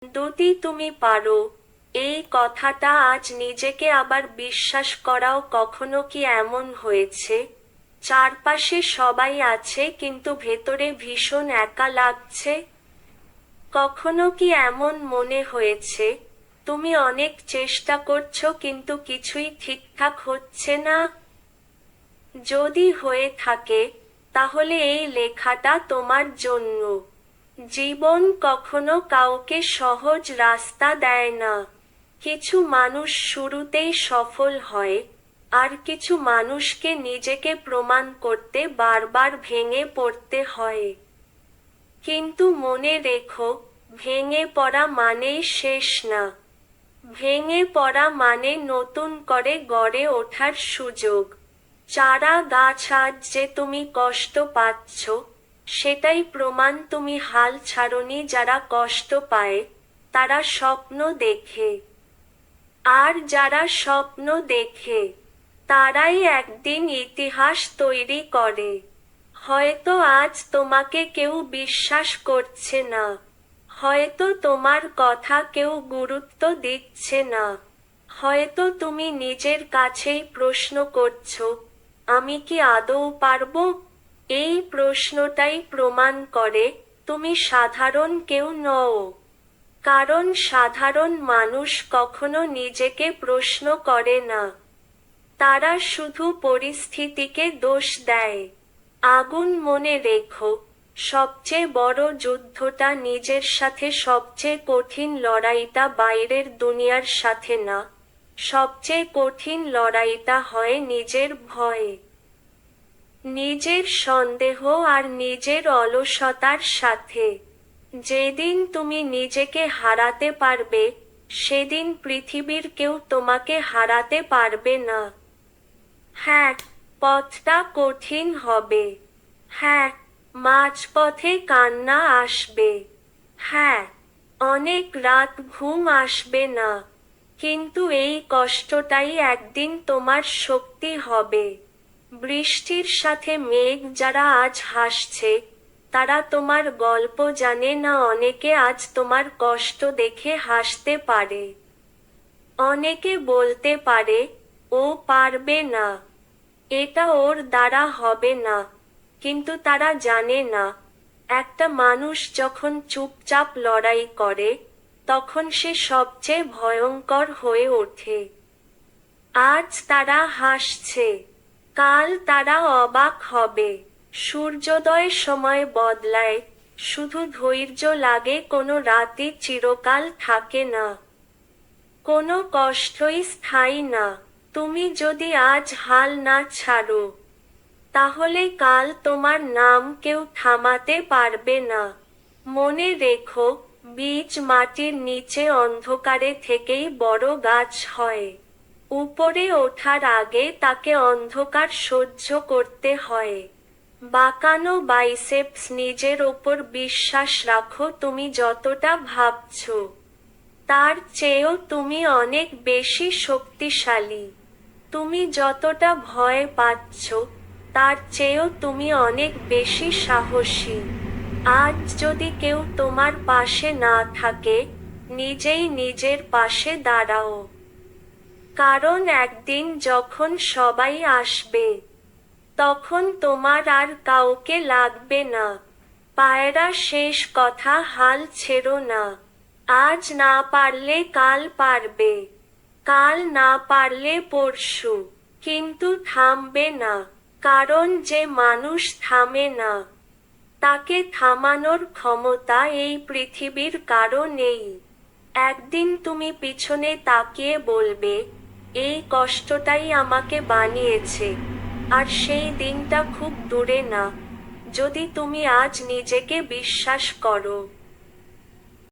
যদি তুমি পারো, এই কথাটা আজ নিজেকে আবার বিশ্বাস করাও। কখনো কি এমন হয়েছে, চারপাশে সবাই আছে কিন্তু ভেতরে ভীষণ একা লাগছে? কখনো কি এমন মনে হয়েছে, তুমি অনেক চেষ্টা করছো কিন্তু কিছুই ঠিকঠাক হচ্ছে না? যদি হয়ে থাকে, তাহলে এই লেখাটা তোমার জন্য। জীবন কখনো কাউকে সহজ রাস্তা দেয় না। কিছু মানুষ শুরুতেই সফল হয়, আর কিছু মানুষকে নিজেকে প্রমাণ করতে বারবার ভেঙে পড়তে হয়। কিন্তু মনে রেখো, ভেঙে পড়া মানেই শেষ না। ভেঙে পড়া মানে নতুন করে গড়ে ওঠার সুযোগ। চারা গাছ, আজ যে তুমি কষ্ট পাচ্ছ, সেটাই প্রমাণ তুমি হাল ছাড়োনি। যারা কষ্ট পায়, তারা স্বপ্ন দেখে। আর যারা স্বপ্ন দেখে, তারাই একদিন ইতিহাস তৈরি করে। হয়তো আজ তোমাকে কেউ বিশ্বাস করছে না, হয়তো তোমার কথা কেউ গুরুত্ব দিচ্ছে না, হয়তো তুমি নিজের কাছেই প্রশ্ন করছো, আমি কি আদৌ পারবো? এই প্রশ্নটাই প্রমাণ করে তুমি সাধারণ কেউ নও। কারণ সাধারণ মানুষ কখনো নিজেকে প্রশ্ন করে না। তারা শুধু পরিস্থিতিকে দোষ দেয়। আগুন, মনে রেখো, সবচেয়ে বড় যুদ্ধটা নিজের সাথে। সবচেয়ে কঠিন লড়াইটা বাইরের দুনিয়ার সাথে না, সবচেয়ে কঠিন লড়াইটা হয় নিজের ভয়ে, নিজের সন্দেহ আর নিজের অলসতার সাথে। যেদিন তুমি নিজেকে হারাতে পারবে, সেদিন পৃথিবীর কেউ তোমাকে হারাতে পারবে না। হ্যাঁ, পথটা কঠিন হবে। হ্যাঁ, মাঝপথে কান্না আসবে। হ্যাঁ, অনেক রাত ঘুম আসবে না। কিন্তু এই কষ্টটাই একদিন তোমার শক্তি হবে। বৃষ্টির সাথে মেঘ, যারা আজ হাসছে, তারা তোমার গল্প জানে না। অনেকে আজ তোমার কষ্ট দেখে হাসতে পারে। অনেকে বলতে পারে, ও পারবে না, এটা ওর দ্বারা হবে না। কিন্তু তারা জানে না, একটা মানুষ যখন চুপচাপ লড়াই করে, তখন সে সবচেয়ে ভয়ঙ্কর হয়ে ওঠে। আজ তারা হাসছে, কাল তারা অবাক হবে। সূর্যোদয় সময় বদলায়, শুধু ধৈর্য লাগে। কোনো রাতই চিরকাল থাকে না, কোনো কষ্টই স্থায়ী না। তুমি যদি আজ হাল না ছাড়ো, তাহলে কাল তোমার নাম কেউ থামাতে পারবে না। মনে রেখো, বীজ মাটির নিচে অন্ধকারে থেকেই বড় গাছ হয়। উপরে ওঠার আগে তাকে অন্ধকার সহ্য করতে হয়। বাঁকানো বাইসেপস, নিজের ওপর বিশ্বাস রাখো। তুমি যতটা ভাবছো, তার চেয়েও তুমি অনেক বেশি শক্তিশালী। তুমি যতটা ভয় পাচ্ছ, তার চেয়েও তুমি অনেক বেশি সাহসী। আজ যদি কেউ তোমার পাশে না থাকে, নিজেই নিজের পাশে দাঁড়াও। কারণ একদিন যখন সবাই আসবে, তখন তোমার আর কাউকে লাগবে না। পায়রা, শেষ কথা, হাল ছেড়ো না। আজ না পারলে কাল পারবে, কাল না পারলে পরশু। কিন্তু থামবে না। কারণ যে মানুষ থামে না, তাকে থামানোর ক্ষমতা এই পৃথিবীর কারো নেই। একদিন তুমি পিছনে তাকিয়ে বলবে, এই কষ্টটাই আমাকে বানিয়েছে। আর সেই দিনটা খুব দূরে না, যদি তুমি আজ নিজেকে বিশ্বাস করো।